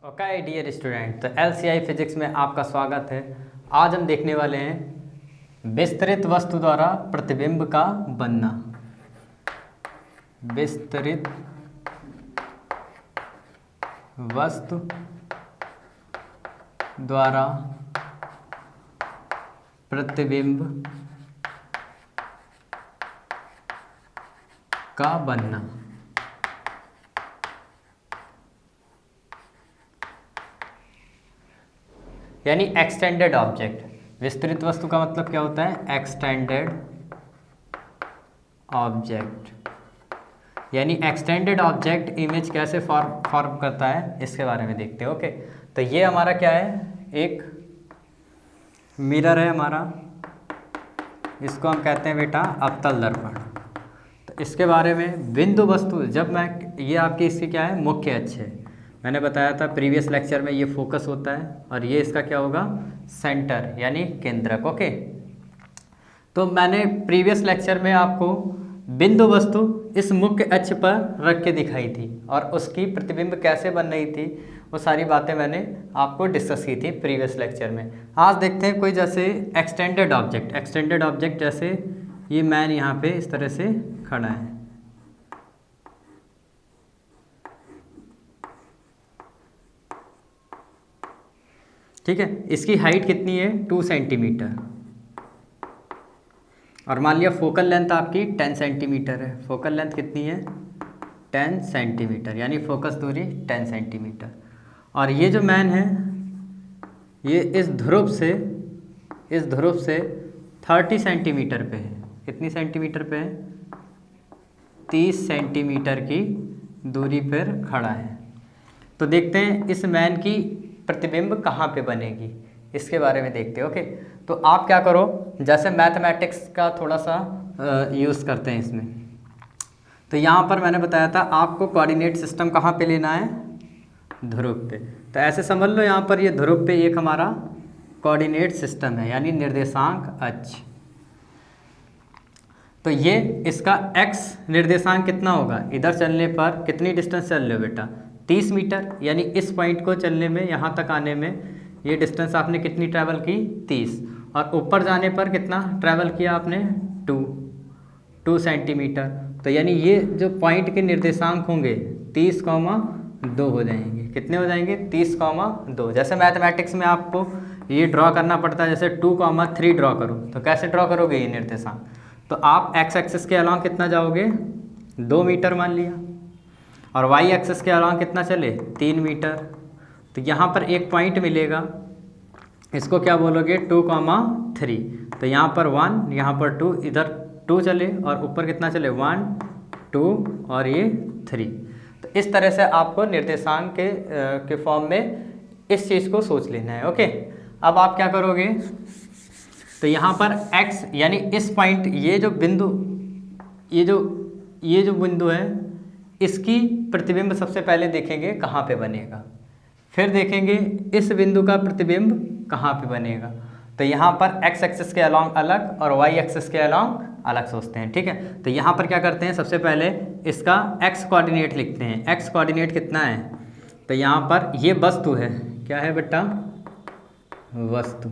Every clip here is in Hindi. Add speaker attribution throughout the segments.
Speaker 1: ओके डियर स्टूडेंट, तो LCI फिजिक्स में आपका स्वागत है। आज हम देखने वाले हैं विस्तृत वस्तु द्वारा प्रतिबिंब का बनना। विस्तृत वस्तु द्वारा प्रतिबिंब का बनना। यानी एक्सटेंडेड ऑब्जेक्ट। विस्तृत वस्तु का मतलब क्या होता है? Extended object. यानी एक्सटेंडेड ऑब्जेक्ट इमेज कैसे फॉर्म करता है इसके बारे में देखते हैं। ओके, तो ये हमारा क्या है? एक मिरर है हमारा, इसको हम कहते हैं बेटा अवतल दर्पण। तो इसके बारे में बिंदु वस्तु, जब मैं ये आपकी इसकी क्या है? मुख्य अक्ष है। मैंने बताया था प्रीवियस लेक्चर में, ये फोकस होता है और ये इसका क्या होगा? सेंटर यानी केंद्रक। ओके, तो मैंने प्रीवियस लेक्चर में आपको बिंदु वस्तु इस मुख्य अक्ष पर रख के दिखाई थी और उसकी प्रतिबिंब कैसे बन रही थी, वो सारी बातें मैंने आपको डिस्कस की थी प्रीवियस लेक्चर में। आज देखते हैं कोई जैसे एक्सटेंडेड ऑब्जेक्ट। एक्सटेंडेड ऑब्जेक्ट जैसे ये मैन यहाँ पे इस तरह से खड़ा है, ठीक है। इसकी हाइट कितनी है? 2 सेंटीमीटर। और मान लिया फोकल लेंथ आपकी 10 सेंटीमीटर है। फोकल लेंथ कितनी है? 10 सेंटीमीटर, यानी फोकस दूरी 10 सेंटीमीटर। और ये जो मैन है ये इस ध्रुव से 30 सेंटीमीटर पे है। कितनी सेंटीमीटर पे है? 30 सेंटीमीटर की दूरी पर खड़ा है। तो देखते हैं इस मैन की प्रतिबिंब कहाँ पे बनेगी, इसके बारे में देखते हैं। ओके, तो आप क्या करो, जैसे मैथमेटिक्स का थोड़ा सा यूज़ करते हैं इसमें। तो यहाँ पर मैंने बताया था आपको कोऑर्डिनेट सिस्टम कहाँ पे लेना है? ध्रुव पे। तो ऐसे समझ लो यहाँ पर ये ध्रुव पे एक हमारा कोऑर्डिनेट सिस्टम है, यानी निर्देशांक अक्ष। तो ये इसका x निर्देशांक कितना होगा? इधर चलने पर कितनी डिस्टेंस चल रहे हो बेटा? 30 मीटर। यानी इस पॉइंट को चलने में, यहाँ तक आने में ये डिस्टेंस आपने कितनी ट्रैवल की? 30। और ऊपर जाने पर कितना ट्रैवल किया आपने? 2 सेंटीमीटर। तो यानी ये जो पॉइंट के निर्देशांक होंगे 30,2 हो जाएंगे। कितने हो जाएंगे? 30,2। जैसे मैथमेटिक्स में आपको ये ड्रॉ करना पड़ता है, जैसे 2,3 ड्रॉ करो, तो कैसे ड्रॉ करोगे ये निर्देशांक? तो आप एक्स एक्सिस के अलॉन्ग कितना जाओगे? 2 मीटर मान लिया। और वाई एक्सिस के अलॉन्ग कितना चले? 3 मीटर। तो यहाँ पर एक पॉइंट मिलेगा, इसको क्या बोलोगे? 2,3। तो यहाँ पर 1, यहाँ पर 2, इधर 2 चले और ऊपर कितना चले? 1, 2 और ये 3। तो इस तरह से आपको निर्देशांक के फॉर्म में इस चीज़ को सोच लेना है। ओके, अब आप क्या करोगे? तो यहाँ पर x यानी इस पॉइंट, ये जो बिंदु, ये जो बिंदु है, इसकी प्रतिबिंब सबसे पहले देखेंगे कहाँ पे बनेगा। फिर देखेंगे इस बिंदु का प्रतिबिंब कहाँ पे बनेगा। तो यहाँ पर x एक्सिस के अलॉन्ग अलग और y एक्सिस के अलॉन्ग अलग सोचते हैं, ठीक है। तो यहाँ पर क्या करते हैं? सबसे पहले इसका x कोऑर्डिनेट लिखते हैं। x कोऑर्डिनेट कितना है? तो यहाँ पर ये वस्तु है। क्या है बेटा? वस्तु।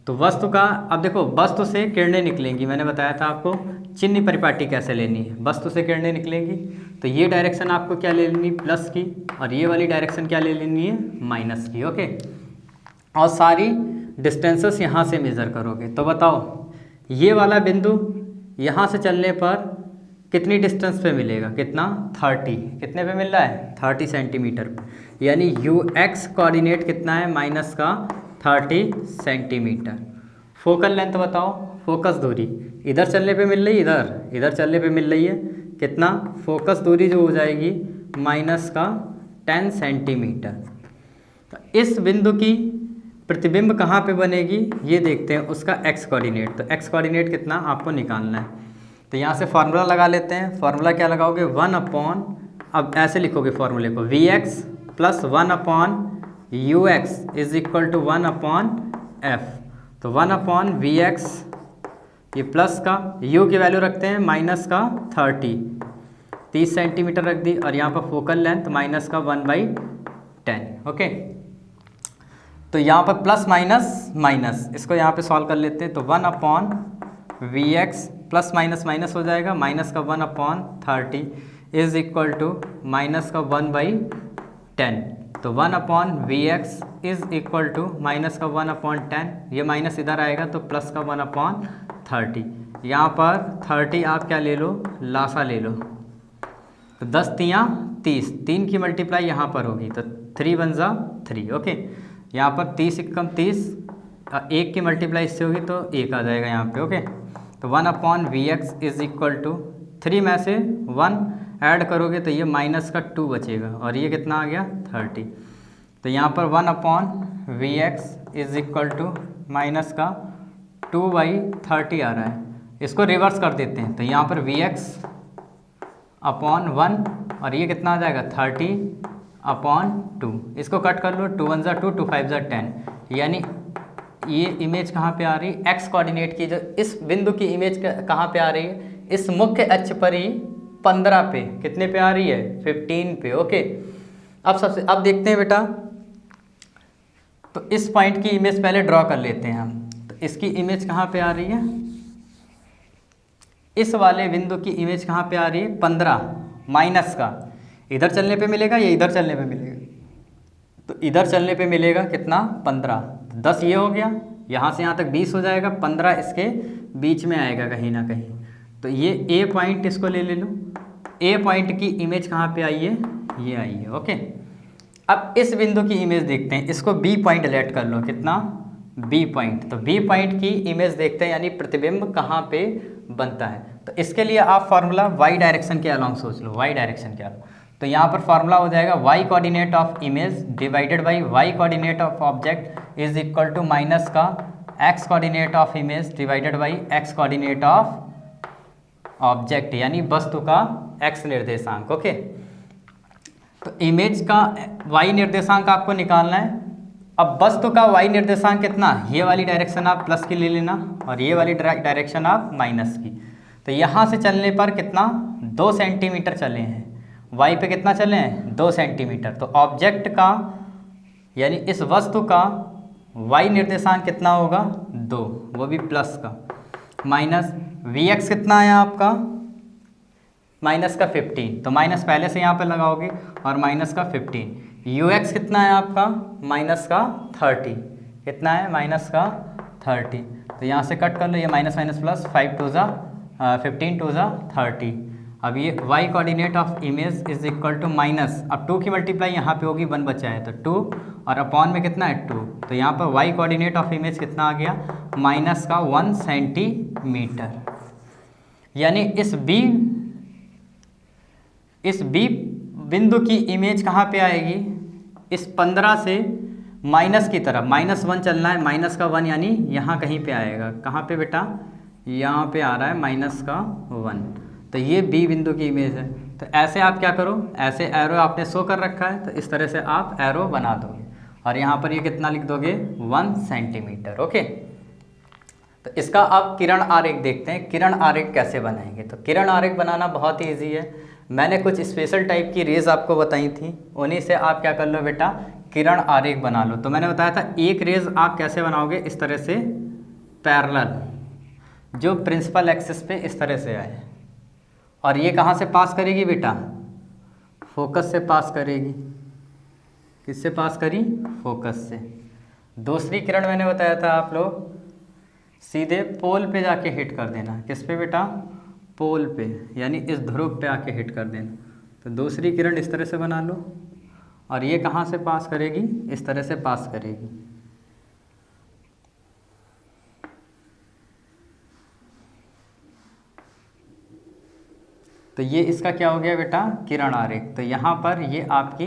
Speaker 1: तो वस्तु का, अब देखो वस्तु से किरणें निकलेंगी। मैंने बताया था आपको चिन्ह परिपाटी कैसे लेनी है। वस्तु से किरणें निकलेंगी तो ये डायरेक्शन आपको क्या ले लेनी? प्लस की। और ये वाली डायरेक्शन क्या ले लेनी है? माइनस की। ओके, और सारी डिस्टेंसेस यहाँ से मेज़र करोगे। तो बताओ ये वाला बिंदु यहाँ से चलने पर कितनी डिस्टेंस पे मिलेगा? कितना? 30। कितने पे मिल रहा है? 30 सेंटीमीटर पे। यानी ux कोऑर्डिनेट कितना है? माइनस का 30 सेंटीमीटर। फोकल लेंथ बताओ, फोकस दूरी इधर चलने पे मिल रही है, इधर चलने पे मिल रही है। कितना? फोकस दूरी जो हो जाएगी माइनस का 10 सेंटीमीटर। तो इस बिंदु की प्रतिबिंब कहाँ पे बनेगी ये देखते हैं, उसका x कोऑर्डिनेट। तो x कोऑर्डिनेट कितना आपको निकालना है। तो यहाँ से फार्मूला लगा लेते हैं। फार्मूला क्या लगाओगे? 1/, अब ऐसे लिखोगे फार्मूले को, Vx + 1/ux is equal to 1/f। तो 1/Vx, ये प्लस का, u की वैल्यू रखते हैं माइनस का 30 सेंटीमीटर रख दी। और यहाँ पर फोकल लेंथ माइनस का 1/, 10। ओके, तो यहाँ पर प्लस माइनस माइनस, इसको यहाँ पे सॉल्व कर लेते हैं। तो 1/Vx प्लस माइनस माइनस हो जाएगा, माइनस का 1/30 इज इक्वल टू माइनस का 1/10। तो 1/Vx is equal to minus का 1/10, ये माइनस इधर आएगा तो प्लस का 1/30। यहाँ पर 30 आप क्या ले लो, लासा ले लो, तो 10 तियाँ 30, 3 की मल्टीप्लाई यहाँ पर होगी तो 3 1 जा 3। ओके, यहाँ पर 30 एकम 30, 1 की मल्टीप्लाई इससे होगी तो 1 आ जाएगा यहाँ पे। ओके, तो 1/Vx इज इक्वल टू 3 में से 1 ऐड करोगे तो ये माइनस का 2 बचेगा और ये कितना आ गया 30। तो यहाँ पर 1/Vx is equal to minus का 2/30 आ रहा है। इसको रिवर्स कर देते हैं, तो यहाँ पर Vx/1 और ये कितना आ जाएगा 30/2। इसको कट कर लो, 2 1 जा 2, 2 5 जा 10, यानी ये इमेज कहाँ पे आ रही है, एक्स कोऑर्डिनेट की, जो इस बिंदु की इमेज कहाँ पे आ रही है, इस मुख्य अक्ष पर ही 15 पे, कितने पे आ रही है 15 पे। ओके, अब देखते हैं बेटा, तो इस पॉइंट की इमेज पहले ड्रॉ कर लेते हैं हम। तो इसकी इमेज कहाँ पे आ रही है, इस वाले बिंदु की इमेज कहाँ पे आ रही है 15, माइनस का इधर चलने पे मिलेगा या इधर चलने पे मिलेगा, तो इधर चलने पे मिलेगा कितना 15, 10 ये हो गया, यहाँ से यहाँ तक 20 हो जाएगा, 15 इसके बीच में आएगा कहीं ना कहीं। तो ये ए पॉइंट इसको ले लो, ए पॉइंट की इमेज कहाँ पे आई है, ये आई है। ओके, अब इस बिंदु की इमेज देखते हैं, इसको बी पॉइंट लेट कर लो, कितना बी पॉइंट। तो बी पॉइंट की इमेज देखते हैं, यानी प्रतिबिंब कहाँ पे बनता है। तो इसके लिए आप फार्मूला वाई डायरेक्शन के अलॉन्ग सोच लो, वाई डायरेक्शन के अलॉन्ग। तो यहाँ पर फार्मूला हो जाएगा Y coordinate of image divided by Y coordinate of object is equal to minus का X coordinate of image divided by X coordinate of object, यानी वस्तु का एक्स निर्देशांक। ओके, तो इमेज का वाई निर्देशांक आपको निकालना है। अब वस्तु का वाई निर्देशांक कितना, ये वाली डायरेक्शन आप प्लस की ले लेना और ये वाली डायरेक्शन आप माइनस की। तो यहाँ से चलने पर कितना 2 सेंटीमीटर चले हैं, वाई पे कितना चले हैं 2 सेंटीमीटर। तो ऑब्जेक्ट का यानी इस वस्तु का वाई निर्देशांक कितना होगा 2, वो भी प्लस का, माइनस Vx कितना है आपका माइनस का 15, तो माइनस पहले से यहाँ पे लगाओगे और माइनस का 15। Ux कितना है आपका माइनस का 30, कितना है माइनस का 30। तो यहाँ से कट कर लो, ये माइनस माइनस प्लस, 5 2 जा 15 2 जा 30। अब ये y coordinate of image is equal to minus, अब 2 की मल्टीप्लाई यहाँ पे होगी, 1 बचा है तो 2 और अपॉन में कितना है 2। तो यहाँ पर y कोऑर्डिनेट ऑफ इमेज कितना आ गया माइनस का 1 सेंटीमीटर। यानी इस b बिंदु की इमेज कहाँ पे आएगी, इस 15 से माइनस की तरफ, -1 चलना है, माइनस का 1 यानी यहाँ कहीं पे आएगा। कहाँ पे बेटा, यहाँ पे आ रहा है माइनस का 1। तो ये बी बिंदु की इमेज है। तो ऐसे आप क्या करो, ऐसे एरो आपने शो कर रखा है, तो इस तरह से आप एरो बना दोगे और यहाँ पर ये कितना लिख दोगे 1 सेंटीमीटर। ओके, तो इसका आप किरण आरेख देखते हैं, किरण आरेख कैसे बनाएंगे। तो किरण आरेख बनाना बहुत ही ईजी है, मैंने कुछ स्पेशल टाइप की रेज आपको बताई थी, उन्हीं से आप क्या कर लो बेटा किरण आरेख बना लो। तो मैंने बताया था एक रेज आप कैसे बनाओगे, इस तरह से पैरेलल, जो प्रिंसिपल एक्सिस पे इस तरह से आए, और ये कहाँ से पास करेगी बेटा, फोकस से पास करेगी। किससे पास करी, फोकस से। दूसरी किरण मैंने बताया था आप लोग सीधे पोल पे जाके हिट कर देना। किस पे बेटा, पोल पे, यानी इस ध्रुव पे आके हिट कर देना। तो दूसरी किरण इस तरह से बना लो, और ये कहाँ से पास करेगी, इस तरह से पास करेगी। तो ये इसका क्या हो गया बेटा, किरण आरेख। तो यहाँ पर ये आपकी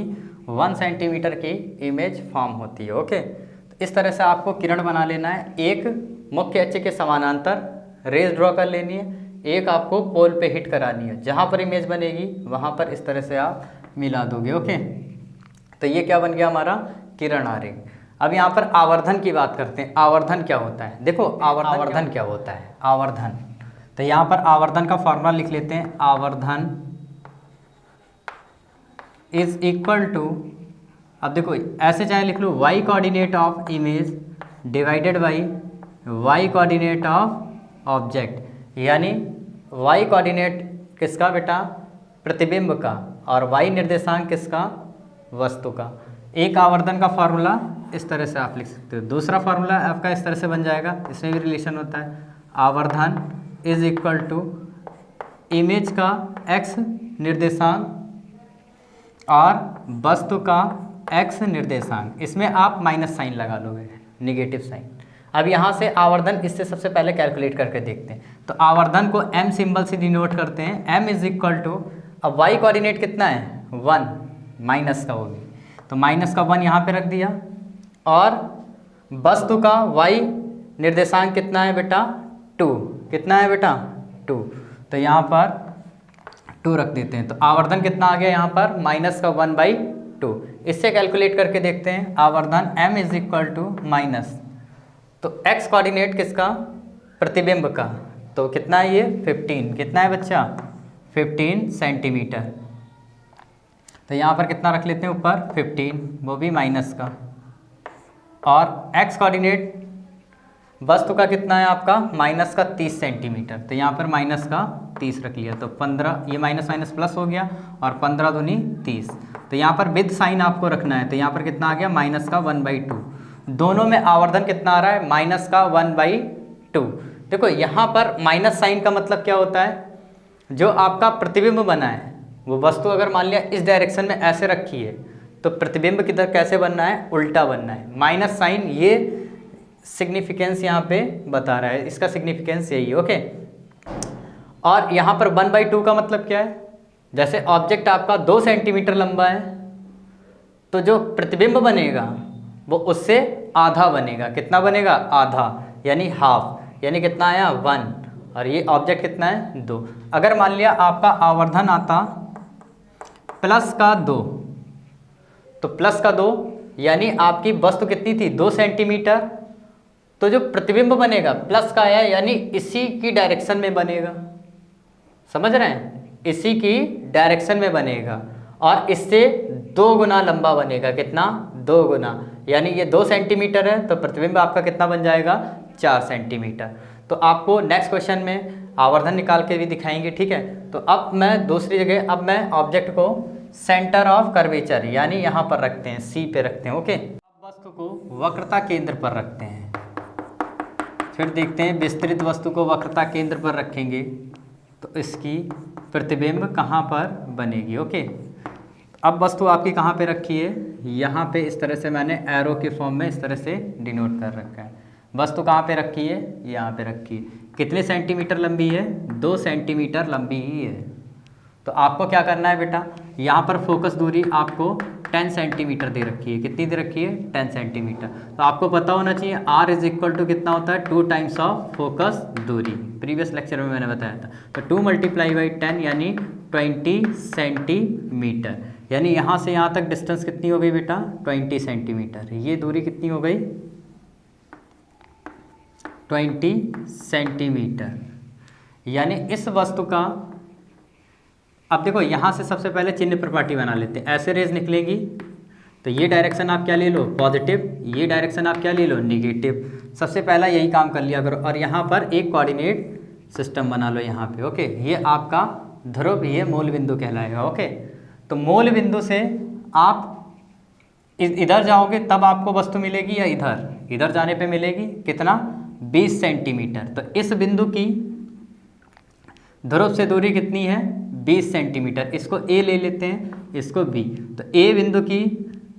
Speaker 1: 1 सेंटीमीटर की इमेज फॉर्म होती है। ओके, तो इस तरह से आपको किरण बना लेना है। एक मुख्य अक्ष के समानांतर रेज ड्रॉ कर लेनी है, एक आपको पोल पे हिट करानी है। जहाँ पर इमेज बनेगी वहाँ पर इस तरह से आप मिला दोगे। ओके, तो ये क्या बन गया हमारा किरण आरेख। अब यहाँ पर आवर्धन की बात करते हैं। आवर्धन क्या होता है, देखो आवर्धन क्या होता है, आवर्धन। तो यहाँ पर आवर्धन का फॉर्मूला लिख लेते हैं। आवर्धन इज इक्वल टू अब देखो ऐसे चाहे लिख लो y coordinate of image divided by y coordinate of object, यानी y कोऑर्डिनेट किसका बेटा, प्रतिबिंब का, और y निर्देशांक किसका, वस्तु का। एक आवर्धन का फार्मूला इस तरह से आप लिख सकते हो, दूसरा फार्मूला आपका इस तरह से बन जाएगा, इसमें भी रिलेशन होता है, आवर्धन इज इक्वल टू इमेज का x निर्देशांक और वस्तु का x निर्देशांक, इसमें आप माइनस साइन लगा लोगे, निगेटिव साइन। अब यहाँ से आवर्धन इससे सबसे पहले कैलकुलेट करके देखते हैं। तो आवर्धन को m सिंबल से डिनोट करते हैं, m इज इक्वल टू, अब y कोऑर्डिनेट कितना है 1, माइनस का वो भी, तो माइनस का 1 यहाँ पे रख दिया, और वस्तु का y निर्देशांक कितना है बेटा 2, कितना है बेटा 2, तो यहाँ पर 2 रख देते हैं। तो आवर्धन कितना आ गया यहाँ पर माइनस का 1/2। इससे कैलकुलेट करके देखते हैं, आवर्धन m is equal to minus, तो x कोऑर्डिनेट किसका, प्रतिबिंब का, तो कितना है ये 15, कितना है बच्चा 15 सेंटीमीटर। तो यहाँ पर कितना रख लेते हैं ऊपर 15, वो भी माइनस का, और x कोऑर्डिनेट वस्तु का कितना है आपका माइनस का 30 सेंटीमीटर, तो यहाँ पर माइनस का 30 रख लिया, तो 15, ये माइनस माइनस प्लस हो गया, और 15 दूनी 30, तो यहाँ पर विद साइन आपको रखना है, तो यहाँ पर कितना आ गया माइनस का 1/2। दोनों में आवर्धन कितना आ रहा है माइनस का 1/2। देखो यहाँ पर माइनस साइन का मतलब क्या होता है, जो आपका प्रतिबिंब बना है वो वस्तु अगर मान लिया इस डायरेक्शन में ऐसे रखी है, तो प्रतिबिंब किधर कैसे बनना है, उल्टा बनना है। माइनस साइन ये सिग्निफिकेंस यहाँ पे बता रहा है, इसका सिग्निफिकेंस यही है, ओके। और यहाँ पर 1/2 का मतलब क्या है, जैसे ऑब्जेक्ट आपका 2 सेंटीमीटर लंबा है, तो जो प्रतिबिंब बनेगा वो उससे आधा बनेगा, कितना बनेगा आधा, यानी हाफ, यानी कितना आया 1, और ये ऑब्जेक्ट कितना है 2। अगर मान लिया आपका आवर्धन आता प्लस का 2, तो प्लस का 2 यानी आपकी वस्तु कितनी थी 2 सेंटीमीटर, तो जो प्रतिबिंब बनेगा प्लस का आया, यानी इसी की डायरेक्शन में बनेगा, समझ रहे हैं, इसी की डायरेक्शन में बनेगा, और इससे 2 गुना लंबा बनेगा, कितना 2 गुना, यानी ये 2 सेंटीमीटर है, तो प्रतिबिंब आपका कितना बन जाएगा 4 सेंटीमीटर। तो आपको नेक्स्ट क्वेश्चन में आवर्धन निकाल के भी दिखाएंगे, ठीक है। तो अब मैं दूसरी जगह, अब मैं ऑब्जेक्ट को सेंटर ऑफ कर्वेचर यानी यहाँ पर रखते हैं, सी पे रखते हैं, ओके। अब वस्तु को वक्रता केंद्र पर रखते हैं, फिर देखते हैं विस्तृत वस्तु को वक्रता केंद्र पर रखेंगे तो इसकी प्रतिबिंब कहाँ पर बनेगी, ओके। अब वस्तु आपकी कहाँ पे रखी है, यहाँ पे इस तरह से मैंने एरो के फॉर्म में इस तरह से डिनोट कर रखा है। वस्तु कहाँ पे रखी है, यहाँ पे रखी है, कितने सेंटीमीटर लंबी है 2 सेंटीमीटर लंबी ही है। तो आपको क्या करना है बेटा, यहाँ पर फोकस दूरी आपको 10 सेंटीमीटर दे रखी है, कितनी दे रखी है 10 सेंटीमीटर। तो आपको पता होना चाहिए r इज इक्वल टू कितना होता है 2 टाइम्स ऑफ फोकस दूरी, प्रीवियस लेक्चर में मैंने बताया था। तो 2 × 10 यानी 20 सेंटीमीटर, यानी यहाँ से यहाँ तक डिस्टेंस कितनी हो गई बेटा 20 सेंटीमीटर। ये दूरी कितनी हो गई 20 सेंटीमीटर, यानी इस वस्तु का, अब देखो यहाँ से सबसे पहले चिन्ह प्रपाटी बना लेते हैं। ऐसे रेज निकलेगी तो ये डायरेक्शन आप क्या ले लो पॉजिटिव, ये डायरेक्शन आप क्या ले लो निगेटिव। सबसे पहला यही काम कर लिया करो, और यहाँ पर एक कोऑर्डिनेट सिस्टम बना लो यहाँ पे, ओके। ये आपका ध्रुव, ये मूल बिंदु कहलाएगा, ओके। तो मूल बिंदु से आप इधर जाओगे तब आपको वस्तु मिलेगी, या इधर जाने पे मिलेगी कितना 20 सेंटीमीटर। तो इस बिंदु की ध्रुव से दूरी कितनी है 20 सेंटीमीटर। इसको A ले लेते हैं, इसको B। तो A बिंदु की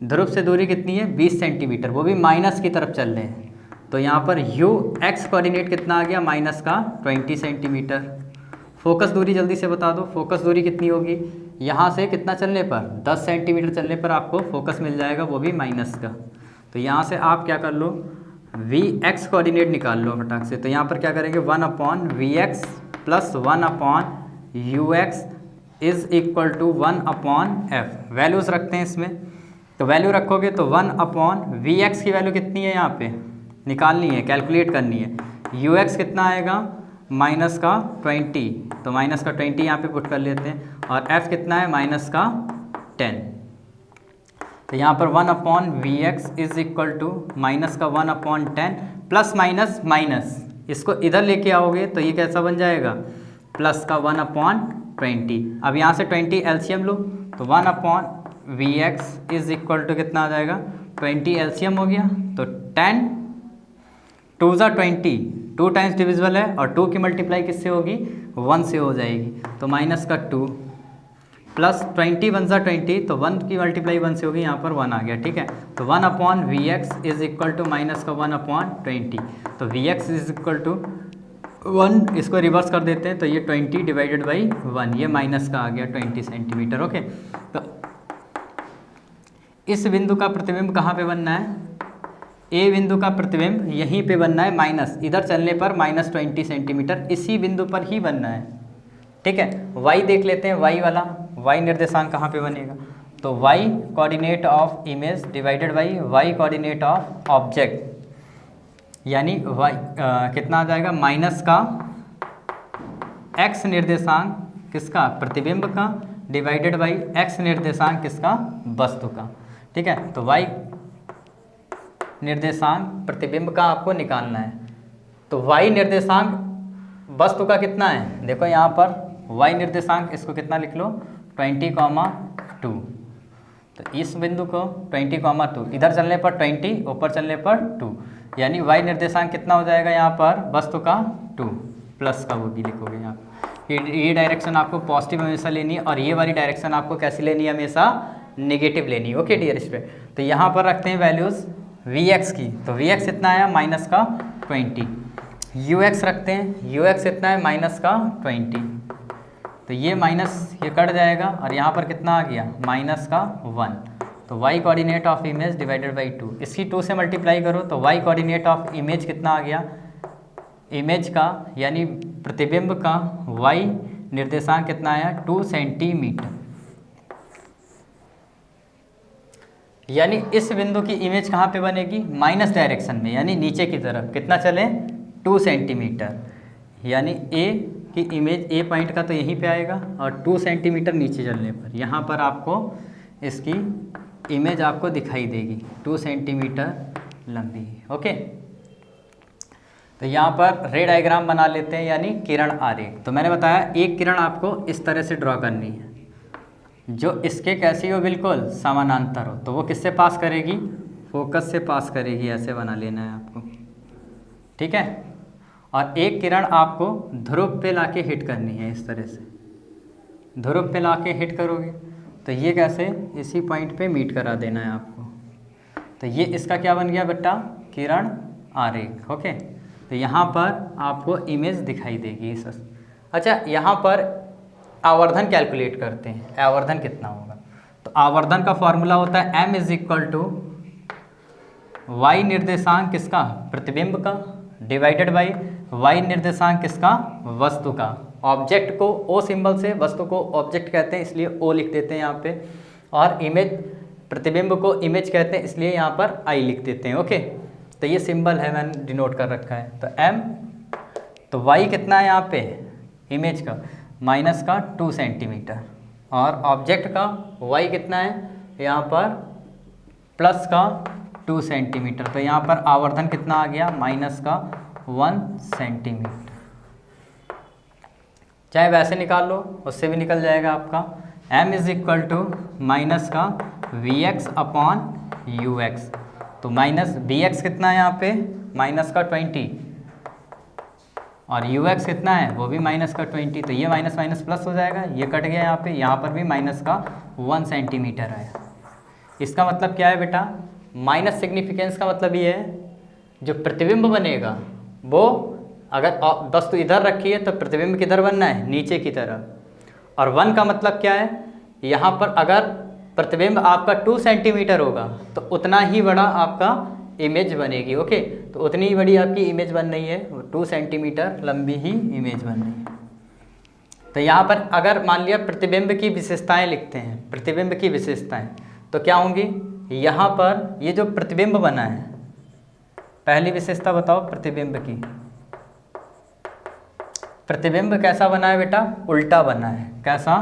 Speaker 1: ध्रुव से दूरी कितनी है 20 सेंटीमीटर, वो भी माइनस की तरफ चल रहे हैं। तो यहाँ पर U x कोऑर्डिनेट कितना आ गया माइनस का 20 सेंटीमीटर। फोकस दूरी जल्दी से बता दो, फोकस दूरी कितनी होगी, यहाँ से कितना चलने पर 10 सेंटीमीटर चलने पर आपको फोकस मिल जाएगा, वो भी माइनस का। तो यहाँ से आप क्या कर लो Vx कोऑर्डिनेट निकाल लो फटाक से। तो यहाँ पर क्या करेंगे 1/Vx plus 1/Ux is equal to 1/f। Values रखते हैं इसमें, तो वैल्यू रखोगे तो 1/Vx की वैल्यू कितनी है यहाँ पे निकालनी है, कैलकुलेट करनी है। Ux कितना आएगा माइनस का 20, तो माइनस का 20 यहाँ पे पुट कर लेते हैं, और f कितना है माइनस का 10। तो यहाँ पर 1/Vx is equal to minus का 1/10 प्लस माइनस माइनस, इसको इधर लेके आओगे तो ये कैसा बन जाएगा, प्लस का 1/20। अब यहाँ से 20 एलसीएम लो तो 1/Vx इज इक्वल टू कितना आ जाएगा, 20 एलसीएम हो गया तो 10 2 ज़ा 20, 2 टाइम्स डिविजिबल है और 2 की मल्टीप्लाई किससे होगी, 1 से हो जाएगी, तो माइनस का 2 प्लस 20 1 ज़ा 20, तो 1 की मल्टीप्लाई 1 से होगी, यहाँ पर 1 आ गया, ठीक है। तो 1/Vx is equal to minus का 1/20, तो Vx इज इक्वल टू 1, इसको रिवर्स कर देते हैं तो ये 20 डिवाइडेड बाई 1, ये माइनस का आ गया 20 सेंटीमीटर, ओके। तो इस बिंदु का प्रतिबिंब कहाँ पे बनना है, ए बिंदु का प्रतिबिंब यहीं पे बनना है, माइनस इधर चलने पर -20 सेंटीमीटर इसी बिंदु पर ही बनना है, ठीक है। y देख लेते हैं, y वाला, y निर्देशांक कहाँ पे बनेगा, तो y coordinate of image divided by y coordinate of object, यानी y कितना आ जाएगा, माइनस का x निर्देशांक किसका, प्रतिबिंब का, डिवाइडेड बाई x निर्देशांक किसका, वस्तु का, ठीक है। तो y निर्देशांक प्रतिबिंब का आपको निकालना है, तो y निर्देशांक वस्तु का कितना है, देखो यहाँ पर y निर्देशांक इसको कितना लिख लो, 20,2, तो इस बिंदु को 20,2, इधर चलने पर 20, ऊपर चलने पर 2, यानी y निर्देशांक कितना हो जाएगा यहाँ पर वस्तु का 2, प्लस का वो भी लिखोगे यहाँ पर। ये डायरेक्शन आपको पॉजिटिव हमेशा लेनी है और ये वाली डायरेक्शन आपको कैसी लेनी है, हमेशा नेगेटिव लेनी है, ओके डियर स्टूडेंट। तो यहाँ पर रखते हैं वैल्यूज़ Vx की, तो Vx इतना आया माइनस का 20, Ux रखते हैं, Ux इतना है माइनस का 20, तो ये माइनस ये कट जाएगा और यहाँ पर कितना आ गया, माइनस का 1, तो y coordinate of image divided by 2, इसकी 2 से मल्टीप्लाई करो तो y कोऑर्डिनेट ऑफ इमेज कितना आ गया, इमेज का यानी प्रतिबिंब का y निर्देशांक कितना आया, 2 सेंटीमीटर, यानी इस बिंदु की इमेज कहाँ पे बनेगी, माइनस डायरेक्शन में, यानी नीचे की तरफ कितना चले, 2 सेंटीमीटर, यानी ए की इमेज ए पॉइंट का तो यहीं पे आएगा और 2 सेंटीमीटर नीचे चलने पर यहाँ पर आपको इसकी इमेज आपको दिखाई देगी, 2 सेंटीमीटर लंबी, ओके। तो यहाँ पर रे डायग्राम बना लेते हैं, यानी किरण आरेख। तो मैंने बताया एक किरण आपको इस तरह से ड्रॉ करनी है, जो इसके कैसी हो, बिल्कुल समानांतर हो, तो वो किससे पास करेगी, फोकस से पास करेगी, ऐसे बना लेना है आपको, ठीक है। और एक किरण आपको ध्रुव पे लाके हिट करनी है, इस तरह से ध्रुव पे लाके हिट करोगे तो ये कैसे, इसी पॉइंट पे मीट करा देना है आपको, तो ये इसका क्या बन गया बेटा, किरण आरेख, ओके। तो यहाँ पर आपको इमेज दिखाई देगी सर। अच्छा, यहाँ पर आवर्धन कैलकुलेट करते हैं, आवर्धन कितना होगा, तो आवर्धन का फॉर्मूला होता है m is equal to y निर्देशांक किसका, प्रतिबिंब का, डिवाइडेड बाई y निर्देशांक किसका, वस्तु का। ऑब्जेक्ट को o सिंबल से, वस्तु को ऑब्जेक्ट कहते हैं इसलिए o लिख देते हैं यहाँ पे, और इमेज प्रतिबिंब को इमेज कहते हैं इसलिए यहाँ पर I लिख देते हैं, ओके। तो ये सिंबल है, मैंने डिनोट कर रखा है। तो m, तो y कितना है यहाँ पे, इमेज का माइनस का 2 सेंटीमीटर, और ऑब्जेक्ट का y कितना है यहाँ पर प्लस का 2 सेंटीमीटर, तो यहाँ पर आवर्धन कितना आ गया, माइनस का 1 सेंटीमीटर। चाहे वैसे निकाल लो, उससे भी निकल जाएगा आपका, m is equal to minus का Vx अपॉन Ux, तो माइनस Vx कितना है यहाँ पे, माइनस का 20, और Ux कितना है, वो भी माइनस का 20, तो ये माइनस माइनस प्लस हो जाएगा, ये कट गया यहाँ पे, यहाँ पर भी माइनस का 1 सेंटीमीटर आया। इसका मतलब क्या है बेटा, माइनस सिग्निफिकेंस का मतलब ये है जो प्रतिबिंब बनेगा वो, अगर वस्तु इधर रखी है तो प्रतिबिंब किधर बनना है, नीचे की तरफ। और 1 का मतलब क्या है, यहाँ पर अगर प्रतिबिंब आपका 2 सेंटीमीटर होगा तो उतना ही बड़ा आपका इमेज बनेगी, ओके। तो उतनी ही बड़ी आपकी इमेज बन रही है, 2 सेंटीमीटर लंबी ही इमेज बन रही है। तो यहाँ पर अगर मान लिया प्रतिबिंब की विशेषताएं लिखते हैं, प्रतिबिंब की विशेषताएं तो क्या होंगी, यहाँ पर ये जो प्रतिबिंब बना है, पहली विशेषता बताओ प्रतिबिंब की, प्रतिबिंब कैसा बना है बेटा, उल्टा बना है, कैसा,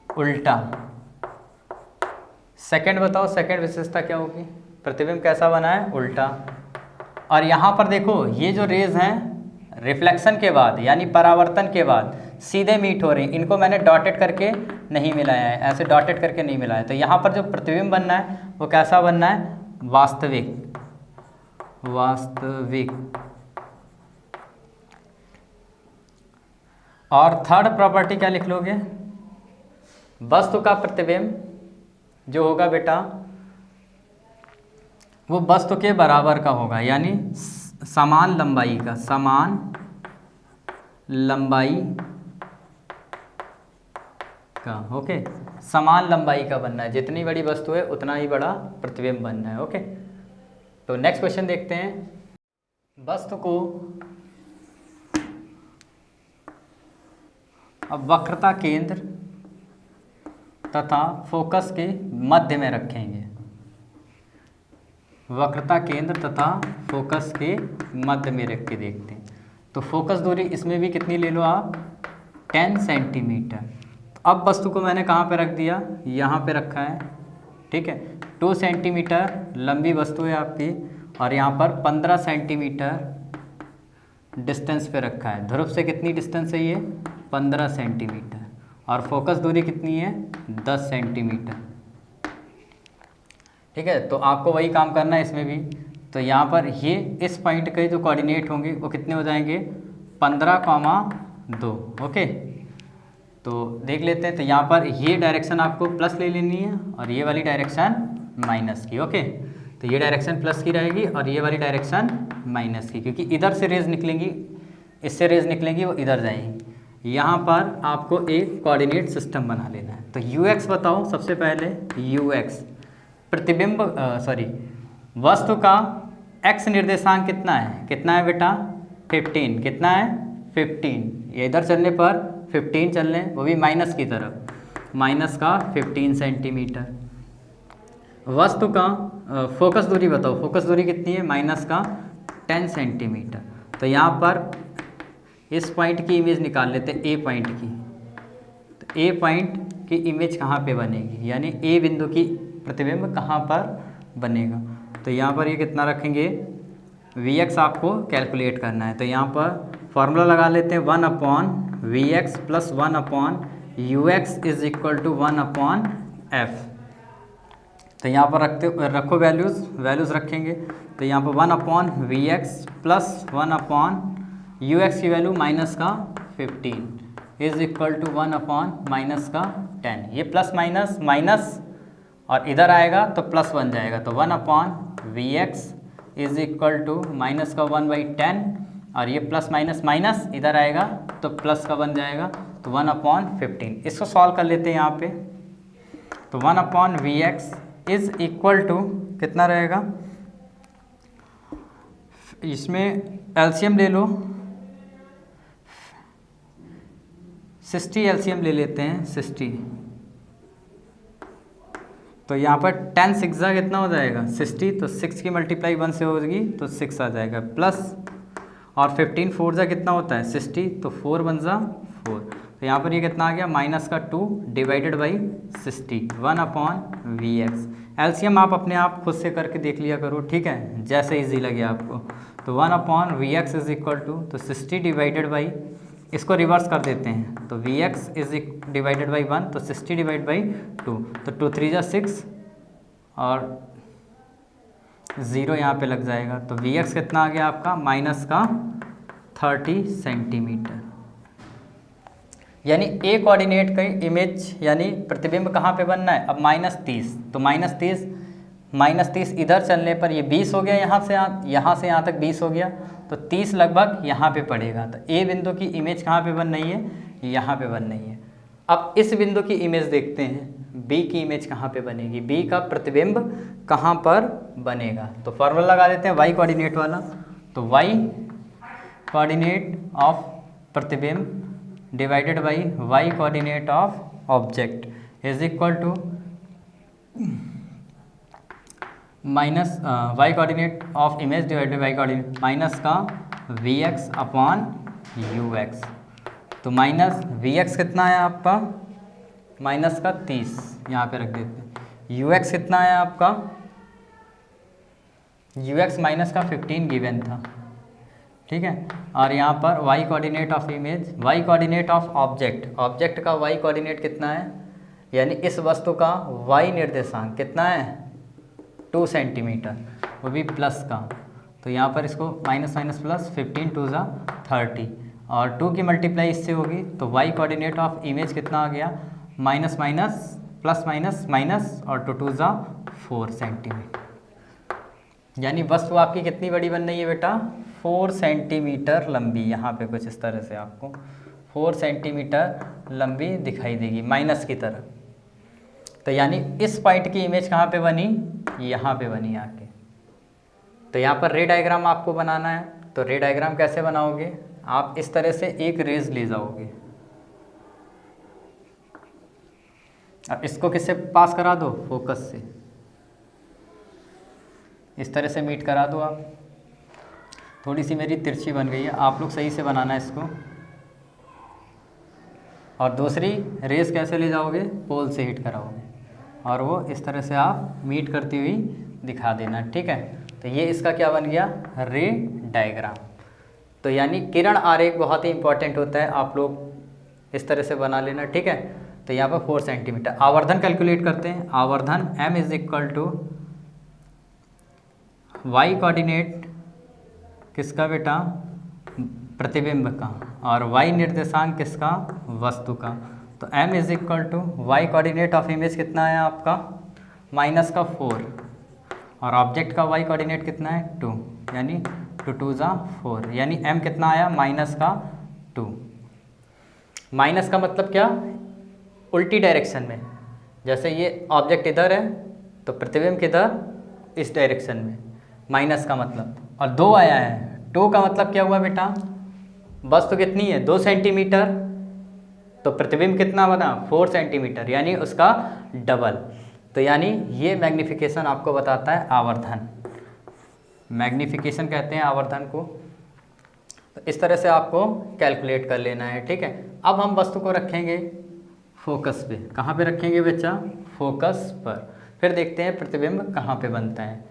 Speaker 1: उल्टा। सेकंड बताओ, सेकंड विशेषता क्या होगी? प्रतिबिंब कैसा बना है? उल्टा। और यहाँ पर देखो ये जो रेज हैं रिफ्लेक्शन के बाद यानी परावर्तन के बाद सीधे मीट हो रही, इनको मैंने डॉटेड करके नहीं मिलाया है, ऐसे डॉटेड करके नहीं मिलाया है। तो यहाँ पर जो प्रतिबिंब बनना है वो कैसा बनना है? वास्तविक। वास्तविक। और थर्ड प्रॉपर्टी क्या लिख लोगे? वस्तु का प्रतिबिंब जो होगा बेटा वो वस्तु के बराबर का होगा, यानी समान लंबाई का, समान लंबाई का। ओके, समान लंबाई का बनना है, जितनी बड़ी वस्तु है उतना ही बड़ा प्रतिबिंब बनना है। ओके, तो नेक्स्ट क्वेश्चन देखते हैं। वस्तु को अब वक्रता केंद्र तथा फोकस के मध्य में रखेंगे। वक्रता केंद्र तथा फोकस के मध्य में रख के देखते हैं। तो फोकस दूरी इसमें भी कितनी ले लो आप? 10 सेंटीमीटर। अब वस्तु को मैंने कहाँ पे रख दिया? यहाँ पे रखा है, ठीक है। 2 सेंटीमीटर लंबी वस्तु है आपकी और यहाँ पर 15 सेंटीमीटर डिस्टेंस पे रखा है। ध्रुव से कितनी डिस्टेंस है ये? 15 सेंटीमीटर। और फोकस दूरी कितनी है? 10 सेंटीमीटर, ठीक है। तो आपको वही काम करना है इसमें भी। तो यहाँ पर ये इस पॉइंट के जो कोऑर्डिनेट होंगे वो कितने हो जाएंगे? 15,2। ओके, तो देख लेते हैं। तो यहाँ पर ये डायरेक्शन आपको प्लस ले लेनी है और ये वाली डायरेक्शन माइनस की। ओके, तो ये डायरेक्शन प्लस की रहेगी और ये वाली डायरेक्शन माइनस की, क्योंकि इधर से रेज निकलेंगी, इससे रेज निकलेंगी, वो इधर जाएंगी। यहाँ पर आपको एक कोऑर्डिनेट सिस्टम बना लेना है। तो ux बताओ सबसे पहले। ux प्रतिबिंब वस्तु का x निर्देशांक कितना है? कितना है बेटा? 15। कितना है? 15। ये इधर चलने पर 15 चलने, वो भी माइनस की तरफ, माइनस का 15 सेंटीमीटर। वस्तु का फोकस दूरी बताओ, फोकस दूरी कितनी है? माइनस का 10 सेंटीमीटर। तो यहाँ पर इस पॉइंट की इमेज निकाल लेते हैं, ए पॉइंट की। तो ए पॉइंट की इमेज कहाँ पे बनेगी, यानी ए बिंदु की प्रतिबिंब कहाँ पर बनेगा? तो यहाँ पर ये कितना रखेंगे? Vx आपको कैलकुलेट करना है। तो यहाँ पर फॉर्मूला लगा लेते हैं, 1/Vx + 1/Ux = 1/f। तो यहाँ पर रखो वैल्यूज़ रखेंगे। तो यहाँ पर 1/Vx + 1/Ux की वैल्यू माइनस का 15 = 1/-10। ये प्लस माइनस माइनस और इधर आएगा तो प्लस बन जाएगा। तो 1/Vx = माइनस का 1/10 और ये प्लस माइनस माइनस इधर आएगा तो प्लस का बन जाएगा, तो 1/15। इसको सॉल्व कर लेते हैं यहाँ पे। तो 1/Vx = कितना रहेगा? इसमें एलसीएम ले लो, 60 एलसीएम ले लेते हैं, 60। तो यहाँ पर 10 6 कितना हो जाएगा? 60। तो 6 की मल्टीप्लाई 1 से होगी तो 6 आ जाएगा, प्लस और 15 4 जा कितना होता है? 60। तो 4 1 जा 4। तो यहाँ पर ये कितना आ गया? माइनस का 2 डिवाइडेड बाई 60, 1/Vx। एलसीएम आप अपने आप खुद से करके देख लिया करो, ठीक है, जैसे इजी लगे आपको। तो 1/Vx = तो 60 डिवाइडेड बाई, इसको रिवर्स कर देते हैं। तो Vx डिवाइडेड बाई 1, तो 60 डिवाइड बाई 2। तो 2 3 जा 6 और 0 यहाँ पे लग जाएगा। तो Vx कितना आ गया आपका? माइनस का 30 सेंटीमीटर। यानी ए कोऑर्डिनेट का इमेज यानी प्रतिबिंब कहाँ पे बनना है? अब -30। तो -30 इधर चलने पर ये 20 हो गया, यहाँ से यहाँ तक 20 हो गया, तो 30 लगभग यहाँ पे पड़ेगा। तो ए बिंदु की इमेज कहाँ पे बन रही है? यहाँ पे बन रही है। अब इस बिंदु की इमेज देखते हैं, बी की इमेज कहाँ पे बनेगी, बी का प्रतिबिंब कहाँ पर बनेगा। तो फॉर्मूला लगा देते हैं वाई कोऑर्डिनेट वाला। तो वाई कोऑर्डिनेट ऑफ प्रतिबिंब divided by Y coordinate of object is equal to minus Y coordinate of image divided Y coordinate minus का Vx अपॉन Ux। तो माइनस Vx कितना है आपका? माइनस का 30 यहाँ पे रख देते हैं। ux कितना है आपका, ux माइनस का 15 गिवन था, ठीक है। और यहाँ पर y coordinate of image, y coordinate of object, object का y कोऑर्डिनेट कितना है, यानी इस वस्तु का y निर्देशांक कितना है 2 सेंटीमीटर, वो भी प्लस का। तो यहाँ पर इसको माइनस माइनस प्लस 15 2 ज़ा 30 और 2 की मल्टीप्लाई इससे होगी, तो y कोऑर्डिनेट ऑफ इमेज कितना आ गया minus minus plus minus minus और 2 2 ज़ा 4 सेंटीमीटर। यानी वस्तु आपकी कितनी बड़ी बन रही है बेटा 4 सेंटीमीटर लंबी, यहाँ पे कुछ इस तरह से आपको 4 सेंटीमीटर लंबी दिखाई देगी माइनस की तरह। तो यानी इस पॉइंट की इमेज कहाँ पे बनी, यहाँ पे बनी आके। तो यहाँ पर रे डायग्राम आपको बनाना है, तो रे डायग्राम कैसे बनाओगे, आप इस तरह से एक रेज ले जाओगे, अब इसको किससे पास करा दो, फोकस से, इस तरह से मीट करा दो आप। थोड़ी सी मेरी तिरछी बन गई है, आप लोग सही से बनाना है इसको। और दूसरी रेस कैसे ले जाओगे, पोल से हिट कराओगे और वो इस तरह से आप मीट करती हुई दिखा देना, ठीक है। तो ये इसका क्या बन गया, रे डायग्राम। तो यानी किरण आरेख बहुत ही इंपॉर्टेंट होता है, आप लोग इस तरह से बना लेना, ठीक है। तो यहाँ पर 4 सेंटीमीटर। आवर्धन कैलकुलेट करते हैं, आवर्धन m is equal to y coordinate किसका बेटा, प्रतिबिंब का, और y निर्देशांक किसका, वस्तु का। तो m is equal to y coordinate of image कितना है आपका माइनस का 4 और ऑब्जेक्ट का y कोऑर्डिनेट कितना है 2, यानी 2 2 ज़ा 4, यानी m कितना आया माइनस का 2। माइनस का मतलब क्या, उल्टी डायरेक्शन में, जैसे ये ऑब्जेक्ट इधर है तो प्रतिबिंब किधर, इस डायरेक्शन में, माइनस का मतलब। और 2 आया है, 2 का मतलब क्या हुआ बेटा, वस्तु कितनी है 2 सेंटीमीटर, तो प्रतिबिंब कितना बना 4 सेंटीमीटर, यानी उसका डबल। तो यानी ये मैग्नीफिकेशन आपको बताता है आवर्धन, मैग्नीफिकेशन कहते हैं आवर्धन को। तो इस तरह से आपको कैलकुलेट कर लेना है, ठीक है। अब हम वस्तु को रखेंगे फोकस पे, कहाँ पे रखेंगे बच्चा, फोकस पर। फिर देखते हैं प्रतिबिंब कहाँ पे बनता है।